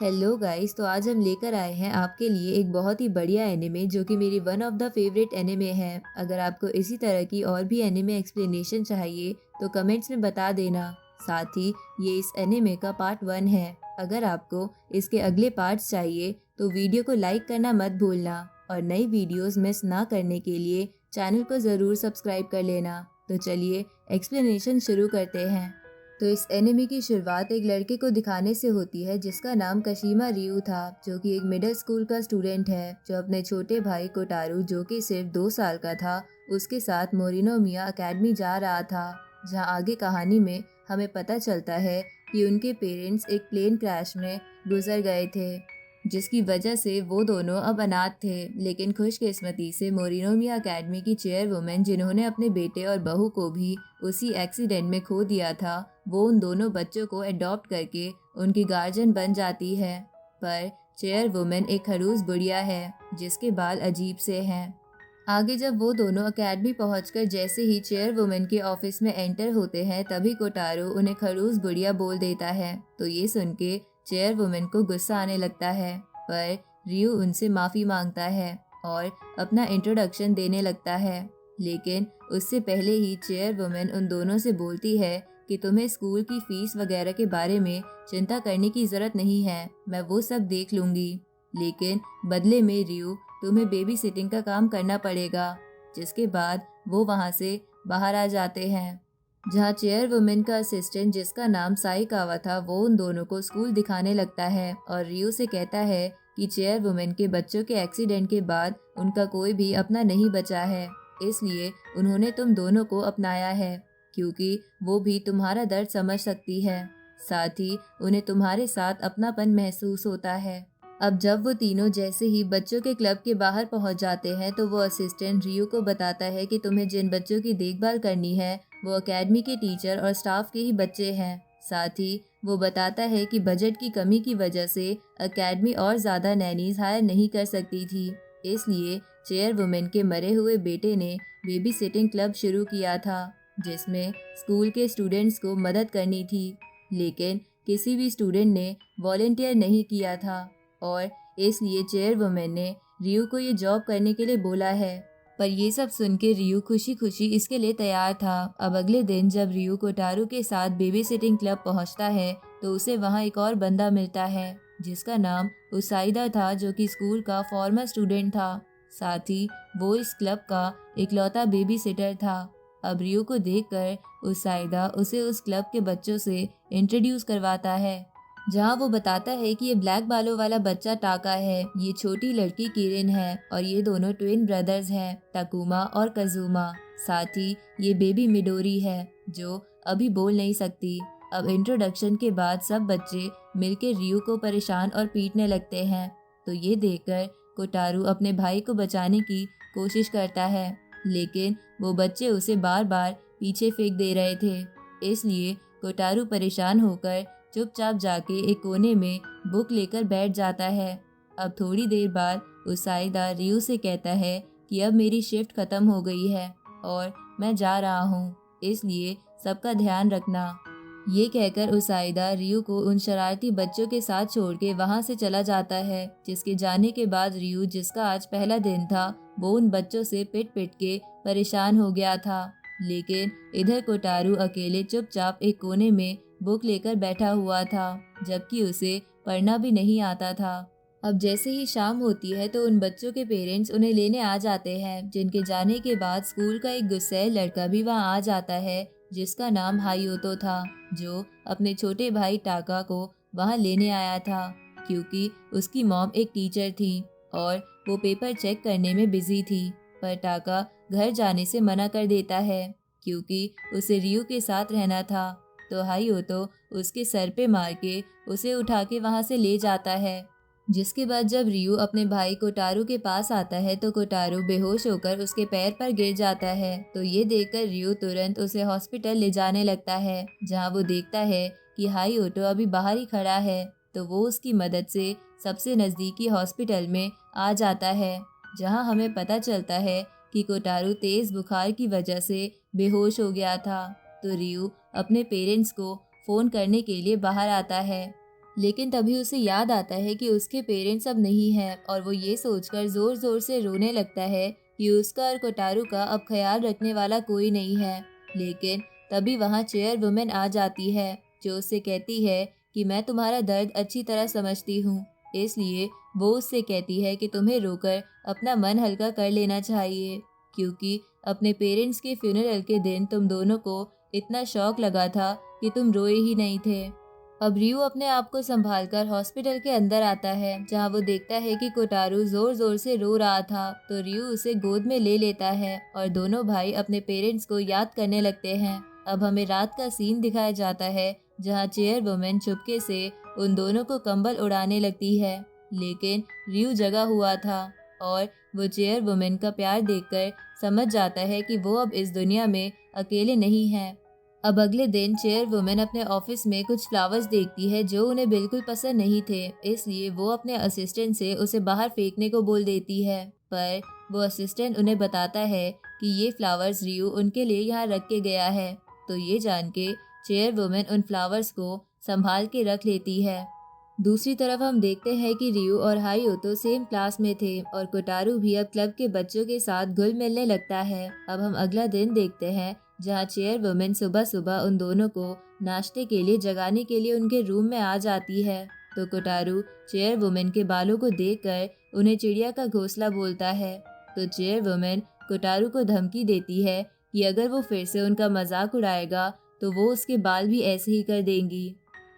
Hello guys, तो आज हम लेकर आए हैं आपके लिए एक बहुत ही बढ़िया एनिमे जो कि मेरी one of the favourite anime है। अगर आपको इसी तरह की और भी एनिमे एक्सप्लेनेशन चाहिए तो कमेंट्स में बता देना। साथ ही ये इस एनिमे का पार्ट 1 है। अगर आपको इसके अगले पार्ट्स चाहिए तो वीडियो को लाइक करना मत भूलना और नई वीडियोस मिस ना करने के लिए चैनल को ज़रूर सब्सक्राइब कर लेना। तो चलिए एक्सप्लेनेशन शुरू करते हैं। तो इस एनिमे की शुरुआत एक लड़के को दिखाने से होती है जिसका नाम कशिमा रियू था, जो कि एक मिडिल स्कूल का स्टूडेंट है जो अपने छोटे भाई कोटारू, जो कि सिर्फ 2 साल का था, उसके साथ मोरिनोमिया अकेडमी जा रहा था। जहां आगे कहानी में हमें पता चलता है कि उनके पेरेंट्स एक प्लेन क्रैश में गुजर गए थे, जिसकी वजह से वो दोनों अब अनाथ थे। लेकिन खुशकिस्मती से मोरिनोमिया अकेडमी की चेयरवुमेन, जिन्होंने अपने बेटे और बहू को भी उसी एक्सीडेंट में खो दिया था, वो उन दोनों बच्चों को अडॉप्ट करके उनकी गार्जियन बन जाती है। पर चेयरवुमेन एक खड़ूस बुढ़िया है जिसके बाल अजीब से हैं। आगे जब वो दोनों अकेडमी पहुंचकर जैसे ही चेयरवुमेन के ऑफिस में एंटर होते हैं, तभी कोटारो उन्हें खड़ूस बुढ़िया बोल देता है। तो ये सुन के चेयरवुमेन को गुस्सा आने लगता है, पर रियू उनसे माफ़ी मांगता है और अपना इंट्रोडक्शन देने लगता है। लेकिन उससे पहले ही चेयरवुमेन उन दोनों से बोलती है कि तुम्हें स्कूल की फीस वगैरह के बारे में चिंता करने की ज़रूरत नहीं है, मैं वो सब देख लूँगी। लेकिन बदले में रियू, तुम्हें बेबी सिटिंग का काम करना पड़ेगा। जिसके बाद वो वहाँ से बाहर आ जाते हैं। जहाँ चेयरवुमेन का असिस्टेंट, जिसका नाम साइकावा था, वो उन दोनों को स्कूल दिखाने लगता है और रियू से कहता है कि चेयरवुमेन के बच्चों के एक्सीडेंट के बाद उनका कोई भी अपना नहीं बचा है, इसलिए उन्होंने तुम दोनों को अपनाया है, क्योंकि वो भी तुम्हारा दर्द समझ सकती है। साथ ही उन्हें तुम्हारे साथ अपनापन महसूस होता है। अब जब वो तीनों जैसे ही बच्चों के क्लब के बाहर पहुंच जाते हैं, तो वो असिस्टेंट रियू को बताता है कि तुम्हें जिन बच्चों की देखभाल करनी है वो एकेडमी के टीचर और स्टाफ के ही बच्चे हैं। साथ ही वो बताता है कि बजट की कमी की वजह से एकेडमी और ज़्यादा नैनीज हायर नहीं कर सकती थी, इसलिए चेयरवुमेन के मरे हुए बेटे ने बेबी सिटिंग क्लब शुरू किया था, जिसमें स्कूल के स्टूडेंट्स को मदद करनी थी। लेकिन किसी भी स्टूडेंट ने वॉलंटियर नहीं किया था और इसलिए चेयरवुमेन ने रियू को ये जॉब करने के लिए बोला है। पर ये सब सुन के रियू खुशी खुशी इसके लिए तैयार था। अब अगले दिन जब रियू कोटारू के साथ बेबी सिटिंग क्लब पहुंचता है, तो उसे वहां एक और बंदा मिलता है जिसका नाम उसाइदा था, जो कि स्कूल का फॉर्मर स्टूडेंट था। साथ ही वो इस क्लब का इकलौता बेबी सिटर था। अब रियू को देखकर उसाइदा उसे उस क्लब के बच्चों से इंट्रोड्यूस करवाता है, जहाँ वो बताता है कि ये ब्लैक बालों वाला बच्चा टाका है, ये छोटी लड़की किरिन है और ये दोनों ट्विन ब्रदर्स हैं, तकुमा और कजुमा। साथ ही ये बेबी मिडोरी है जो अभी बोल नहीं सकती। अब इंट्रोडक्शन के बाद सब बच्चे मिलकर रियू को परेशान और पीटने लगते हैं। तो ये देखकर कोटारू अपने भाई को बचाने की कोशिश करता है, लेकिन वो बच्चे उसे बार बार पीछे फेंक दे रहे थे, इसलिए कोटारू परेशान होकर चुपचाप जाके एक कोने में बुक लेकर बैठ जाता है। अब थोड़ी देर बाद उसाइदा रियू से कहता है कि अब मेरी शिफ्ट खत्म हो गई है और मैं जा रहा हूँ, इसलिए सबका ध्यान रखना। ये कहकर उसाइदा रियू को उन शरारती बच्चों के साथ छोड़ के वहाँ से चला जाता है। जिसके जाने के बाद रियू, जिसका आज पहला दिन था, वो उन बच्चों से पिट पिट के परेशान हो गया था। लेकिन इधर कोटारू अकेले चुपचाप एक कोने में बुक लेकर बैठा हुआ था, जबकि उसे पढ़ना भी नहीं आता था। अब जैसे ही शाम होती है तो उन बच्चों के पेरेंट्स उन्हें लेने आ जाते हैं, जिनके जाने के बाद स्कूल का एक गुस्सैल लड़का भी वहाँ आ जाता है, जिसका नाम हायोतो था, जो अपने छोटे भाई टाका को वहाँ लेने आया था, क्योंकि उसकी मॉम एक टीचर थी और वो पेपर चेक करने में बिजी थी। पर टाका घर जाने से मना कर देता है, क्योंकि उसे रियू के साथ रहना था। तो हायोतो उसके सर पे मार के उसे उठा के वहाँ से ले जाता है। जिसके बाद जब रियू अपने भाई कोटारू के पास आता है, तो कोटारू बेहोश होकर उसके पैर पर गिर जाता है। तो ये देखकर रियू तुरंत उसे हॉस्पिटल ले जाने लगता है, जहाँ वो देखता है कि हायोतो अभी बाहर ही खड़ा है। तो वो उसकी मदद से सबसे नज़दीकी हॉस्पिटल में आ जाता है, जहाँ हमें पता चलता है कि कोटारू तेज बुखार की वजह से बेहोश हो गया था। तो रियू अपने पेरेंट्स को फ़ोन करने के लिए बाहर आता है, लेकिन तभी उसे याद आता है कि उसके पेरेंट्स अब नहीं हैं और वो ये सोचकर ज़ोर ज़ोर से रोने लगता है कि उसका और कोटारू का अब ख्याल रखने वाला कोई नहीं है। लेकिन तभी वहाँ चेयर वुमेन आ जाती है, जो उससे कहती है कि मैं तुम्हारा दर्द अच्छी तरह समझती हूँ। इसलिए वो उससे कहती है कि तुम्हें रोकर अपना मन हल्का कर लेना चाहिए, क्योंकि अपने पेरेंट्स के फ्यूनरल के दिन तुम दोनों को इतना शौक लगा था कि तुम रोए ही नहीं थे। अब रियो अपने आप को संभालकर हॉस्पिटल के अंदर आता है, जहां वो देखता है कि कोटारू जोर जोर से रो रहा था। तो रियो उसे गोद में ले लेता है और दोनों भाई अपने पेरेंट्स को याद करने लगते हैं। अब हमें रात का सीन दिखाया जाता है, जहां चेयर वुमेन चुपके से उन दोनों को कंबल उड़ाने लगती है। लेकिन रियो जगा हुआ था और वो चेयर वुमेन का प्यार देखकर समझ जाता है कि वो अब इस दुनिया में अकेले नहीं है। अब अगले दिन चेयर वुमेन अपने ऑफिस में कुछ फ्लावर्स देखती है जो उन्हें बिल्कुल पसंद नहीं थे, इसलिए वो अपने असिस्टेंट से उसे बाहर फेंकने को बोल देती है। पर वो असिस्टेंट उन्हें बताता है कि ये फ्लावर्स रियो उनके लिए यहाँ रख के गया है। तो ये जान के चेयर वुमेन उन फ्लावर्स को संभाल के रख लेती है। दूसरी तरफ हम देखते हैं कि रियो और हायोतो सेम क्लास में थे और कोटारू भी अब क्लब के बच्चों के साथ घुल मिलने लगता है। अब हम अगला दिन देखते हैं, जहां चेयर वुमेन सुबह सुबह उन दोनों को नाश्ते के लिए जगाने के लिए उनके रूम में आ जाती है। तो कोटारू चेयर वुमेन के बालों को देखकर उन्हें चिड़िया का घोंसला बोलता है। तो चेयर वुमेन कोटारू को धमकी देती है कि अगर वो फिर से उनका मजाक उड़ाएगा तो वो उसके बाल भी ऐसे ही कर देंगी।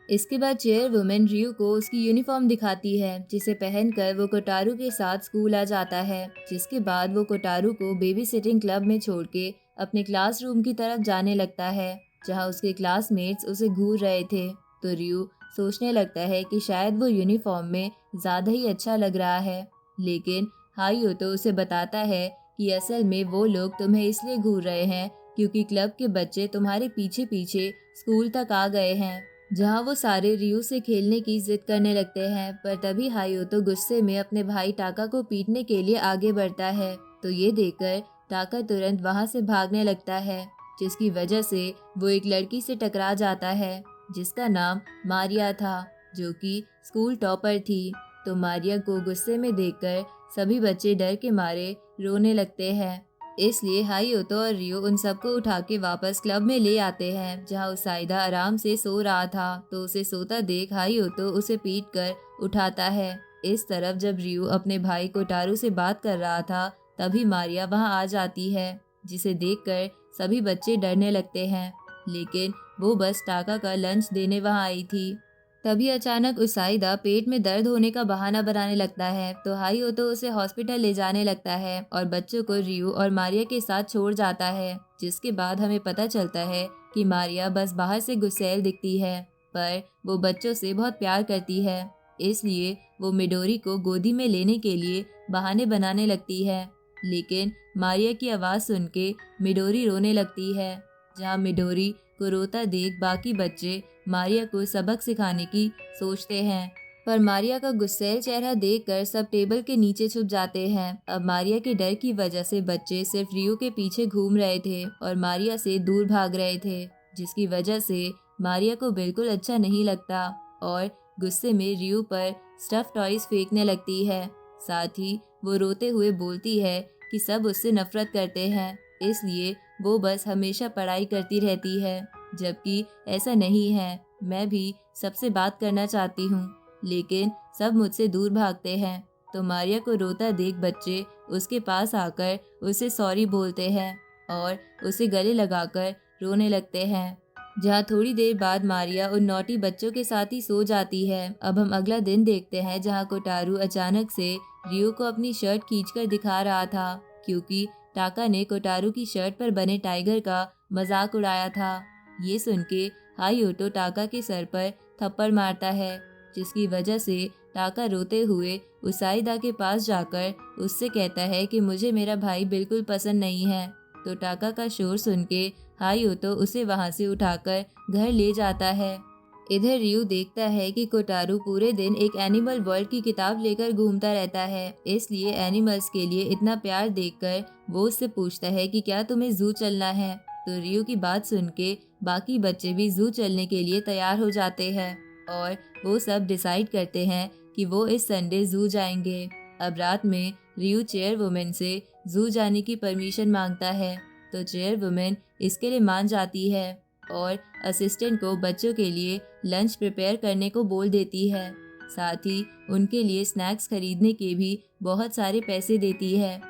इसके बाद चेयर वुमेन रियो को उसकी यूनिफॉर्म दिखाती है, जिसे पहनकर वो कोटारू के साथ स्कूल आ जाता है। जिसके बाद वो कोटारू को बेबी सिटिंग क्लब में छोड़ के अपने क्लासरूम की तरफ जाने लगता है, जहां उसके क्लासमेट्स उसे घूर रहे थे। तो रियो सोचने लगता है कि शायद वो यूनिफॉर्म में ज़्यादा ही अच्छा लग रहा है। लेकिन हायो तो उसे बताता है कि असल में वो लोग तुम्हें इसलिए घूर रहे हैं क्योंकि क्लब के बच्चे तुम्हारे पीछे पीछे स्कूल तक आ गए हैं, जहां वो सारे रियो से खेलने की जिद करने लगते हैं। पर तभी हायोतो गुस्से में अपने भाई टाका को पीटने के लिए आगे बढ़ता है। तो ये देखकर टाका तुरंत वहां से भागने लगता है, जिसकी वजह से वो एक लड़की से टकरा जाता है जिसका नाम मारिया था, जो कि स्कूल टॉपर थी। तो मारिया को गुस्से में देखकर सभी बच्चे डर के मारे रोने लगते हैं। इसलिए हायोतो और रियो उन सबको उठा के वापस क्लब में ले आते हैं, जहां उसाइदा आराम से सो रहा था। तो उसे सोता देख हायोतो उसे पीट कर उठाता है। इस तरफ जब रियो अपने भाई कोटारू से बात कर रहा था, तभी मारिया वहां आ जाती है, जिसे देखकर सभी बच्चे डरने लगते हैं। लेकिन वो बस टाका का लंच देने वहां आई थी। तभी अचानक उसाइदा पेट में दर्द होने का बहाना बनाने लगता है। तो हायोतो उसे हॉस्पिटल ले जाने लगता है और बच्चों को रियो और मारिया के साथ छोड़ जाता है। जिसके बाद हमें पता चलता है कि मारिया बस बाहर से गुस्सैल दिखती है, पर वो बच्चों से बहुत प्यार करती है। इसलिए वो मिडोरी को गोदी में लेने के लिए बहाने बनाने लगती है। लेकिन मारिया की आवाज़ सुन के मिडोरी रोने लगती है, जहाँ मिडोरी को रोता देख बाकी बच्चे मारिया को सबक सिखाने की सोचते हैं। पर मारिया का गुस्सैल चेहरा देखकर सब टेबल के नीचे छुप जाते हैं। अब मारिया के डर की वजह से बच्चे सिर्फ रियो के पीछे घूम रहे थे और मारिया से दूर भाग रहे थे, जिसकी वजह से मारिया को बिल्कुल अच्छा नहीं लगता और गुस्से में रियो पर स्टफ टॉयज फेंकने लगती है। साथ ही वो रोते हुए बोलती है कि सब उससे नफरत करते हैं, इसलिए वो बस हमेशा पढ़ाई करती रहती है, जबकि ऐसा नहीं है। मैं भी सबसे बात करना चाहती हूँ, लेकिन सब मुझसे दूर भागते हैं। तो मारिया को रोता देख बच्चे उसके पास आकर उसे सॉरी बोलते हैं और उसे गले लगाकर रोने लगते हैं। जहाँ थोड़ी देर बाद मारिया उन नौटी बच्चों के साथ ही सो जाती है। अब हम अगला दिन देखते हैं, जहाँ कोटारू अचानक से रियो को अपनी शर्ट खींचकर दिखा रहा था, क्योंकि टाका ने कोटारू की शर्ट पर बने टाइगर का मजाक उड़ाया था। ये सुन के हायोतो टाका के सर पर थप्पड़ मारता है, जिसकी वजह से टाका रोते हुए उसाइदा के पास जाकर उससे कहता है कि मुझे मेरा भाई बिल्कुल पसंद नहीं है। तो टाका का शोर सुन के हायोतो उसे वहां से उठाकर घर ले जाता है। इधर रियो देखता है कि कोटारू पूरे दिन एक एनिमल वर्ल्ड की किताब लेकर घूमता रहता है, इसलिए एनिमल्स के लिए इतना प्यार देखकर वो उससे पूछता है कि क्या तुम्हें जू चलना है। तो रियो की बात सुन के बाकी बच्चे भी जू चलने के लिए तैयार हो जाते हैं। और वो सब डिसाइड करते हैं कि वो इस संडे जू जाएंगे। अब रात में रियू चेयरवुमन से जू जाने की परमिशन मांगता है, तो चेयरवुमन इसके लिए मान जाती है और असिस्टेंट को बच्चों के लिए लंच प्रिपेयर करने को बोल देती है। साथ ही उनके लिए स्नैक्स खरीदने के भी बहुत सारे पैसे देती है।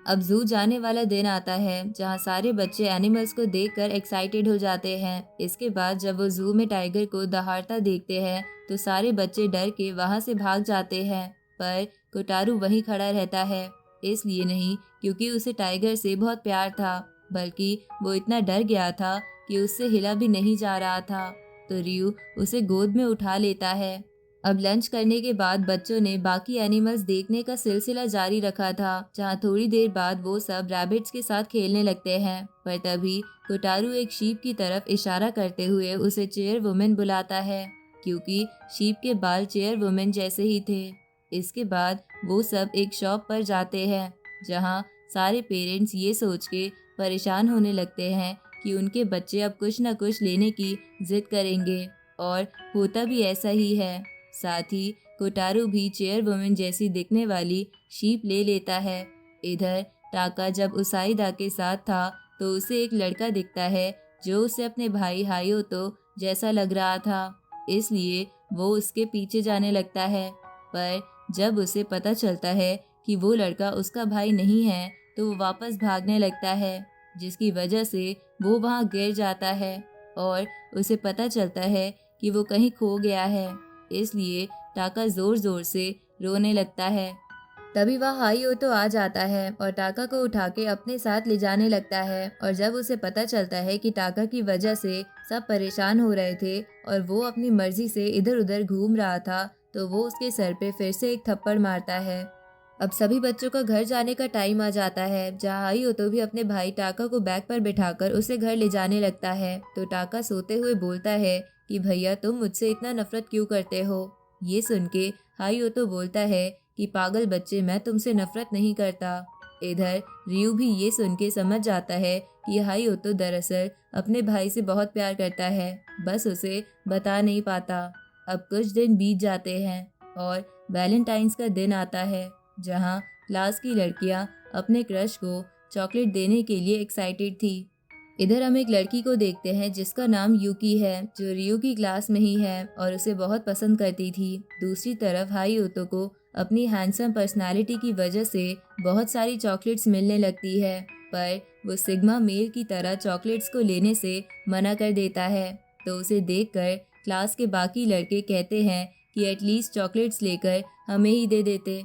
अब जू जाने वाला दिन आता है जहाँ सारे बच्चे एनिमल्स को देखकर एक्साइटेड हो जाते हैं। इसके बाद जब वो जू में टाइगर को दहाड़ता देखते हैं तो सारे बच्चे डर के वहाँ से भाग जाते हैं, पर कोटारू वहीं खड़ा रहता है। इसलिए नहीं क्योंकि उसे टाइगर से बहुत प्यार था, बल्कि वो इतना डर गया था कि उससे हिला भी नहीं जा रहा था। तो रियू उसे गोद में उठा लेता है। अब लंच करने के बाद बच्चों ने बाकी एनिमल्स देखने का सिलसिला जारी रखा था, जहाँ थोड़ी देर बाद वो सब रैबिट्स के साथ खेलने लगते हैं। पर तभी कोटारू एक शीप की तरफ इशारा करते हुए उसे चेयर वुमेन बुलाता है, क्योंकि शीप के बाल चेयर वुमेन जैसे ही थे। इसके बाद वो सब एक शॉप पर जाते हैं, जहाँ सारे पेरेंट्स ये सोच के परेशान होने लगते हैं कि उनके बच्चे अब कुछ न कुछ लेने की जिद करेंगे, और होता भी ऐसा ही है। साथ ही कोटारू भी चेयर वुमेन जैसी दिखने वाली शीप ले लेता है। इधर टाका जब उसाईदा के साथ था तो उसे एक लड़का दिखता है जो उसे अपने भाई हायोतो जैसा लग रहा था, इसलिए वो उसके पीछे जाने लगता है। पर जब उसे पता चलता है कि वो लड़का उसका भाई नहीं है तो वो वापस भागने लगता है, जिसकी वजह से वो वहाँ गिर जाता है और उसे पता चलता है कि वो कहीं खो गया है। इसलिए टाका जोर जोर से रोने लगता है। तभी वह हाईओतो आ जाता है और टाका को उठा के अपने साथ ले जाने लगता है। और जब उसे पता चलता है कि टाका की वजह से सब परेशान हो रहे थे और वो अपनी मर्जी से इधर उधर घूम रहा था, तो वो उसके सर पे फिर से एक थप्पड़ मारता है। अब सभी बच्चों का घर जाने का टाइम आ जाता है, जहाँ हाईओतो भी अपने भाई टाका को बैग पर बिठाकर उसे घर ले जाने लगता है। तो टाका सोते हुए बोलता है कि भैया तुम मुझसे इतना नफरत क्यों करते हो। ये सुन के हाईओतो बोलता है कि पागल बच्चे, मैं तुमसे नफरत नहीं करता। इधर रियू भी ये सुन के समझ जाता है कि हाईओतो दरअसल अपने भाई से बहुत प्यार करता है, बस उसे बता नहीं पाता। अब कुछ दिन बीत जाते हैं और वैलेंटाइंस का दिन आता है, जहाँ क्लास की लड़कियां अपने क्रश को चॉकलेट देने के लिए एक्साइटेड थी। इधर हम एक लड़की को देखते हैं जिसका नाम यूकी है, जो रियू की क्लास में ही है और उसे बहुत पसंद करती थी। दूसरी तरफ हाईओतो को अपनी हैंडसम पर्सनालिटी की वजह से बहुत सारी चॉकलेट्स मिलने लगती है, पर वो सिग्मा मेल की तरह चॉकलेट्स को लेने से मना कर देता है। तो उसे देखकर क्लास के बाकी लड़के कहते हैं कि एटलीस्ट चॉकलेट्स लेकर हमें ही दे देते।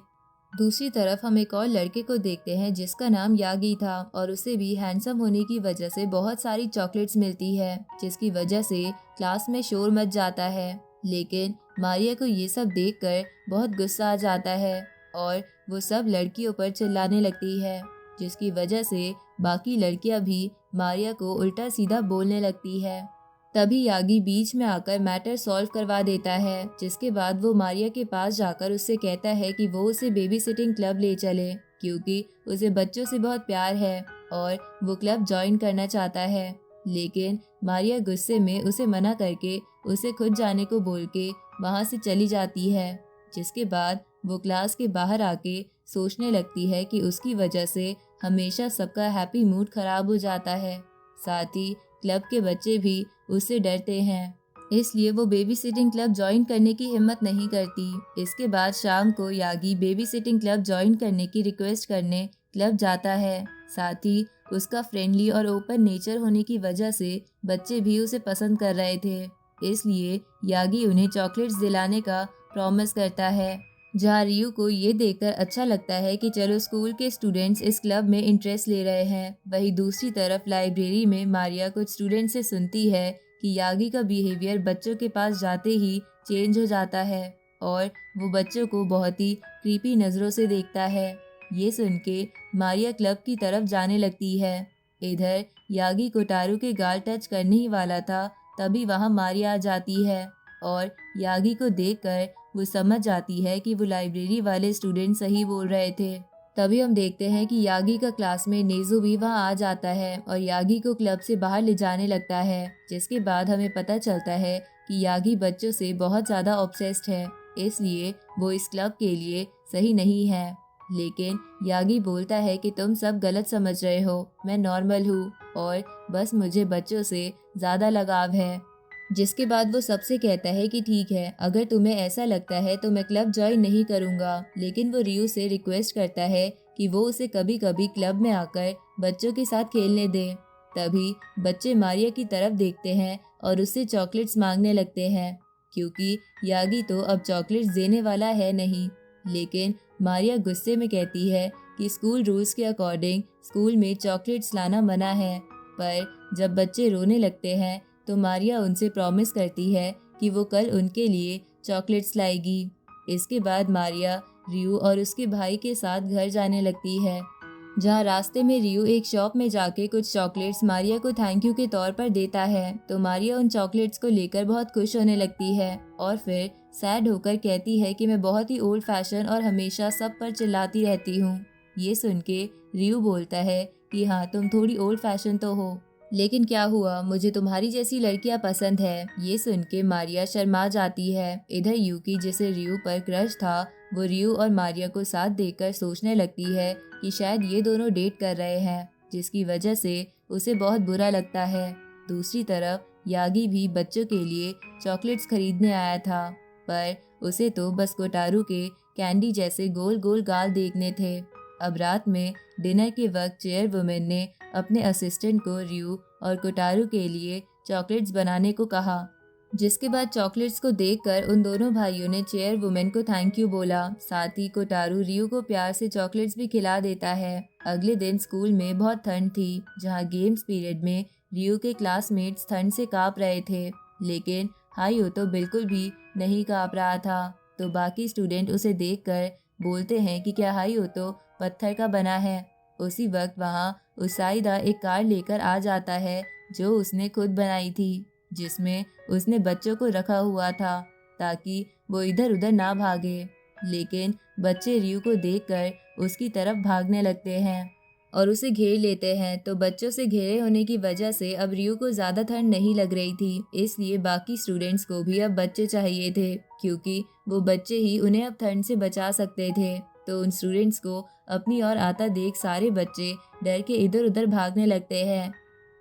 दूसरी तरफ हम एक और लड़के को देखते हैं जिसका नाम यागी था और उसे भी हैंडसम होने की वजह से बहुत सारी चॉकलेट्स मिलती है, जिसकी वजह से क्लास में शोर मच जाता है। लेकिन मारिया को ये सब देखकर बहुत गुस्सा आ जाता है और वो सब लड़कियों पर चिल्लाने लगती है, जिसकी वजह से बाकी लड़कियां भी मारिया को उल्टा सीधा बोलने लगती है। तभी यागी बीच में आकर मैटर सॉल्व करवा देता है, जिसके बाद वो मारिया के पास जाकर उससे कहता है कि वो उसे बेबी सिटिंग क्लब ले चले, क्योंकि उसे बच्चों से बहुत प्यार है और वो क्लब ज्वाइन करना चाहता है। लेकिन मारिया गुस्से में उसे मना करके उसे खुद जाने को बोल के वहाँ से चली जाती है, जिसके बाद वो क्लास के बाहर आके सोचने लगती है कि उसकी वजह से हमेशा सबका हैप्पी मूड खराब हो जाता है। साथ ही क्लब के बच्चे भी उससे डरते हैं, इसलिए वो बेबी सिटिंग क्लब ज्वाइन करने की हिम्मत नहीं करती। इसके बाद शाम को Yagi baby sitting club join करने की रिक्वेस्ट करने क्लब जाता है। साथ ही उसका फ्रेंडली और ओपन नेचर होने की वजह से बच्चे भी उसे पसंद कर रहे थे, इसलिए यागी उन्हें चॉकलेट्स दिलाने का प्रॉमिस करता है। जहाँ रियू को ये देखकर अच्छा लगता है कि चलो स्कूल के स्टूडेंट्स इस क्लब में इंटरेस्ट ले रहे हैं। वहीं दूसरी तरफ लाइब्रेरी में मारिया कुछ स्टूडेंट से सुनती है कि यागी का बिहेवियर बच्चों के पास जाते ही चेंज हो जाता है और वो बच्चों को बहुत ही क्रीपी नज़रों से देखता है। ये सुन के मारिया क्लब की तरफ जाने लगती है। इधर यागी कोटारू के गाल टच करने ही वाला था, तभी वहाँ मारिया आ जाती है और यागी को देखकर वो समझ जाती है कि वो लाइब्रेरी वाले स्टूडेंट सही बोल रहे थे। तभी हम देखते हैं कि यागी का क्लासमेट नेज़ो भी वहाँ आ जाता है और यागी को क्लब से बाहर ले जाने लगता है, जिसके बाद हमें पता चलता है कि यागी बच्चों से बहुत ज़्यादा ऑब्सेस्ड है, इसलिए वो इस क्लब के लिए सही नहीं है। लेकिन यागी बोलता है कि तुम सब गलत समझ रहे हो, मैं नॉर्मल हूँ और बस मुझे बच्चों से ज़्यादा लगाव है। जिसके बाद वो सबसे कहता है कि ठीक है, अगर तुम्हें ऐसा लगता है तो मैं क्लब ज्वाइन नहीं करूँगा। लेकिन वो रियू से रिक्वेस्ट करता है कि वो उसे कभी कभी क्लब में आकर बच्चों के साथ खेलने दे। तभी बच्चे मारिया की तरफ देखते हैं और उससे चॉकलेट्स मांगने लगते हैं, क्योंकि यागी तो अब चॉकलेट्स देने वाला है नहीं। लेकिन मारिया गुस्से में कहती है कि स्कूल रूल्स के अकॉर्डिंग स्कूल में चॉकलेट्स लाना मना है। पर जब बच्चे रोने लगते हैं तो मारिया उनसे प्रॉमिस करती है कि वो कल उनके लिए चॉकलेट्स लाएगी। इसके बाद मारिया रियू और उसके भाई के साथ घर जाने लगती है, जहाँ रास्ते में रियू एक शॉप में जाके कुछ चॉकलेट्स मारिया को थैंक यू के तौर पर देता है। तो मारिया उन चॉकलेट्स को लेकर बहुत खुश होने लगती है और फिर सैड होकर कहती है कि मैं बहुत ही ओल्ड फैशन और हमेशा सब पर चिल्लाती रहती हूँ। ये सुन के रियू बोलता है कि हाँ, तुम थोड़ी ओल्ड फैशन तो हो, लेकिन क्या हुआ, मुझे तुम्हारी जैसी लड़कियां पसंद है। ये सुन के मारिया शर्मा जाती है। इधर यूकी, जिसे रियू पर क्रश था, वो रियू और मारिया को साथ देखकर सोचने लगती है कि शायद ये दोनों डेट कर रहे हैं, जिसकी वजह से उसे बहुत बुरा लगता है। दूसरी तरफ यागी भी बच्चों के लिए चॉकलेट्स खरीदने आया था, पर उसे तो बस कोटारू के कैंडी जैसे गोल गोल गाल देखने थे। अब रात में डिनर के वक्त चेयर वुमेन ने अपने असिस्टेंट को रियू और कोटारू के लिए चॉकलेट्स बनाने को कहा, जिसके बाद चॉकलेट्स को देखकर उन दोनों भाइयों ने चेयर वुमेन को थैंक यू बोला। साथ ही कोटारू रियू को प्यार से चॉकलेट्स भी खिला देता है। अगले दिन स्कूल में बहुत ठंड थी, जहां गेम्स पीरियड में रियू के क्लासमेट्स ठंड से कांप रहे थे, लेकिन हायो तो बिल्कुल भी नहीं कांप रहा था। तो बाकी स्टूडेंट उसे देखकर बोलते हैं कि क्या हायो तो पत्थर का बना है। उसी वक्त वहाँ उसाईदा एक कार लेकर आ जाता है जो उसने खुद बनाई थी, जिसमें उसने बच्चों को रखा हुआ था ताकि वो इधर उधर ना भागे। लेकिन बच्चे रियू को देखकर उसकी तरफ भागने लगते हैं और उसे घेर लेते हैं। तो बच्चों से घेरे होने की वजह से अब रियू को ज़्यादा ठंड नहीं लग रही थी, इसलिए बाकी स्टूडेंट्स को भी अब बच्चे चाहिए थे, क्योंकि वो बच्चे ही उन्हें अब ठंड से बचा सकते थे। तो उन स्टूडेंट्स को अपनी ओर आता देख सारे बच्चे डर के इधर उधर भागने लगते हैं।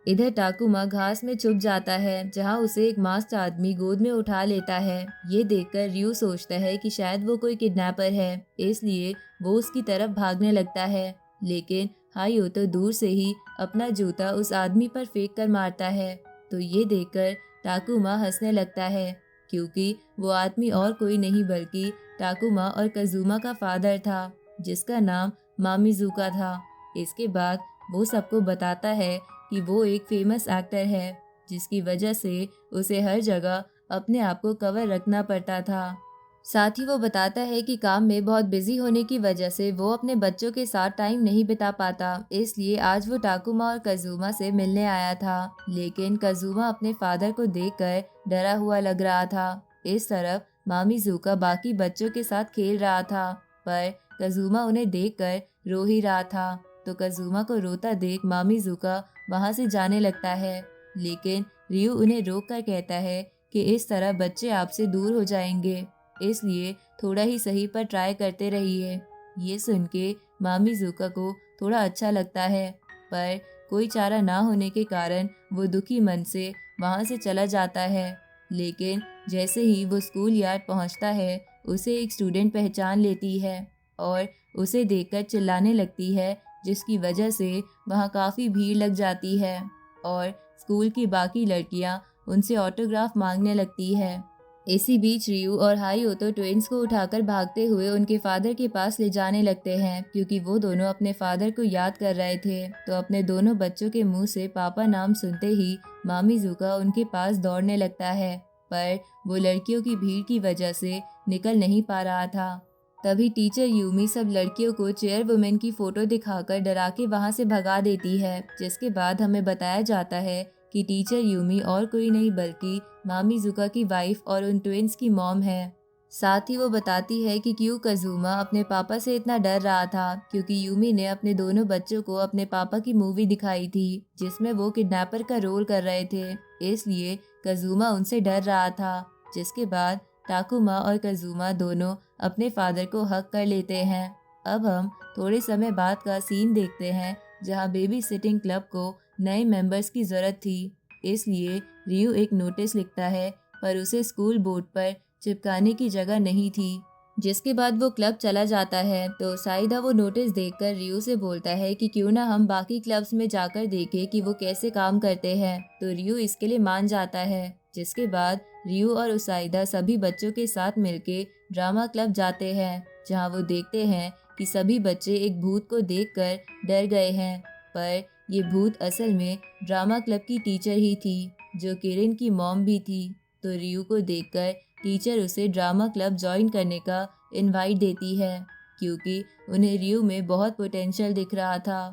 इधर टाकुमा घास में छुप जाता है, जहां उसे एक मास्क आदमी गोद में उठा लेता है। ये देखकर रियू सोचता है कि शायद वो कोई किडनैपर है, इसलिए वो उसकी तरफ भागने लगता है। लेकिन हायो तो दूर से ही अपना जूता उस आदमी पर फेंक कर मारता है। तो ये देखकर टाकुमा हंसने लगता है, क्योंकि वो आदमी और कोई नहीं बल्कि टाकुमा और कजुमा का फादर था, जिसका नाम मामिजुका था। इसके बाद वो सबको बताता है कि वो एक फेमस एक्टर है, जिसकी वजह से उसे हर जगह अपने आप को कवर रखना पड़ता था। साथ ही वो बताता है कि काम में बहुत बिजी होने की वजह से वो अपने बच्चों के साथ टाइम नहीं बिता पाता, इसलिए आज वो टाकुमा और कजुमा से मिलने आया था। लेकिन कजुमा अपने फादर को देखकर डरा हुआ लग रहा था। इस तरफ मामिजुका बाकी बच्चों के साथ खेल रहा था, पर कजुमा उन्हें देखकर रो ही रहा था। तो कजुमा को रोता देख मामिजुका वहां से जाने लगता है, लेकिन रियू उन्हें रोक कर कहता है कि इस तरह बच्चे आपसे दूर हो जाएंगे, इसलिए थोड़ा ही सही पर ट्राई करते रहिए। ये सुन के मामिजुका को थोड़ा अच्छा लगता है, पर कोई चारा ना होने के कारण वो दुखी मन से वहां से चला जाता है। लेकिन जैसे ही वो स्कूल यार्ड पहुंचता है, उसे एक स्टूडेंट पहचान लेती है और उसे देखकर चिल्लाने लगती है, जिसकी वजह से वहाँ काफ़ी भीड़ लग जाती है और स्कूल की बाकी लड़कियाँ उनसे ऑटोग्राफ मांगने लगती है। इसी बीच रियू और हायो तो ट्विंस को उठाकर भागते हुए उनके फादर के पास ले जाने लगते हैं, क्योंकि वो दोनों अपने फादर को याद कर रहे थे। तो अपने दोनों बच्चों के मुंह से पापा नाम सुनते ही मामिजुका उनके पास दौड़ने लगता है, पर वो लड़कियों की भीड़ की वजह से निकल नहीं पा रहा था। तभी टीचर यूमी सब लड़कियों को चेयर वुमेन की फोटो दिखाकर डरा के वहाँ से भगा देती है, जिसके बाद हमें बताया जाता है कि टीचर यूमी और कोई नहीं बल्कि मामिजुका की वाइफ और उन ट्विंस की मॉम है। साथ ही वो बताती है कि क्यों कजुमा अपने पापा से इतना डर रहा था, क्योंकि यूमी ने अपने दोनों बच्चों को अपने पापा की मूवी दिखाई थी, जिसमें वो किडनैपर का रोल कर रहे थे। इसलिए कज़ुमा उनसे डर रहा था, जिसके बाद टाकुमा और कज़ुमा दोनों अपने फादर को हक कर लेते हैं। अब हम थोड़े समय बाद का सीन देखते हैं जहां बेबी सिटिंग क्लब को नए मेंबर्स की ज़रूरत थी। इसलिए रियू एक नोटिस लिखता है, पर उसे स्कूल बोर्ड पर चिपकाने की जगह नहीं थी। जिसके बाद वो क्लब चला जाता है तो साइदा वो नोटिस देखकर रियू से बोलता है कि क्यों ना हम बाकी क्लब्स में जाकर देखें कि वो कैसे काम करते हैं। तो रियू इसके लिए मान जाता है। जिसके बाद रियू और उसाइदा सभी बच्चों के साथ मिलके ड्रामा क्लब जाते हैं, जहां वो देखते हैं कि सभी बच्चे एक भूत को देखकर डर गए हैं। पर ये भूत असल में ड्रामा क्लब की टीचर ही थी, जो किरण की मॉम भी थी। तो रियू को देखकर टीचर उसे ड्रामा क्लब ज्वाइन करने का इनवाइट देती है, क्योंकि उन्हें रियू में बहुत पोटेंशियल दिख रहा था।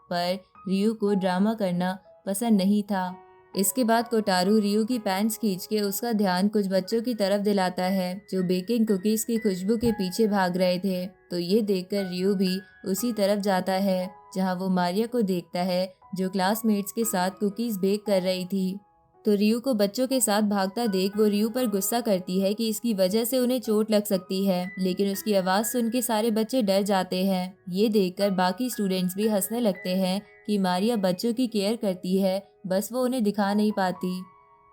पर रियू को ड्रामा करना पसंद नहीं था। इसके बाद कोटारू रियू की पैंट्स खींच के उसका ध्यान कुछ बच्चों की तरफ दिलाता है जो बेकिंग कुकीज की खुशबू के पीछे भाग रहे थे। तो ये देखकर रियू भी उसी तरफ जाता है जहां वो मारिया को देखता है, जो क्लासमेट्स के साथ कुकीज बेक कर रही थी। तो रियू को बच्चों के साथ भागता देख वो रियू पर गुस्सा करती है कि इसकी वजह से उन्हें चोट लग सकती है, लेकिन उसकी आवाज़ सुन के सारे बच्चे डर जाते हैं। ये देखकर बाकी स्टूडेंट्स भी हंसने लगते हैं कि मारिया बच्चों की केयर करती है, बस वो उन्हें दिखा नहीं पाती।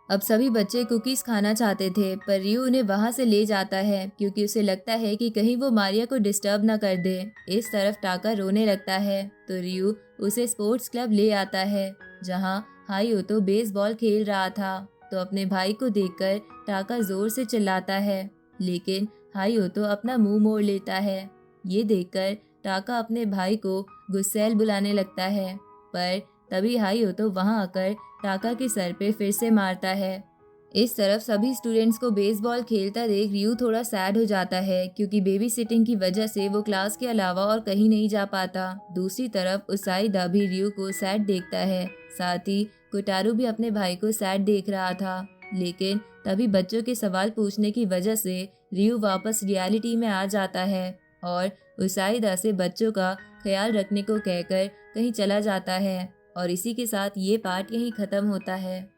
अब सभी बच्चे कुकीज खाना चाहते थे, पर रियू उन्हें वहां से ले जाता है क्योंकि उसे लगता है कि कहीं वो मारिया को डिस्टर्ब ना कर दे। इस तरफ टाका रोने लगता है तो रियू उसे स्पोर्ट्स क्लब ले आता है, जहां हाईओतो बेसबॉल खेल रहा था। तो अपने भाई को देखकर टाका जोर से चिल्लाता है, लेकिन हाईओतो अपना मुंह मोड़ लेता है। ये देखकर टाका अपने भाई को गुस्सैल बुलाने लगता है, पर तभी हाईओतो वहां आकर टाका के सर पे फिर से मारता है। इस तरफ सभी स्टूडेंट्स को बेसबॉल खेलता देख रियू थोड़ा सैड हो जाता है, क्योंकि बेबी सिटिंग की वजह से वो क्लास के अलावा और कहीं नहीं जा पाता। दूसरी तरफ उसाइदा भी रियू को सैड देखता है, साथ ही कोटारू भी अपने भाई को सैड देख रहा था। लेकिन तभी बच्चों के सवाल पूछने की वजह से रियू वापस रियलिटी में आ जाता है और उसाइदा से बच्चों का ख्याल रखने को कहकर कहीं चला जाता है। और इसी के साथ ये पार्ट यहीं खत्म होता है।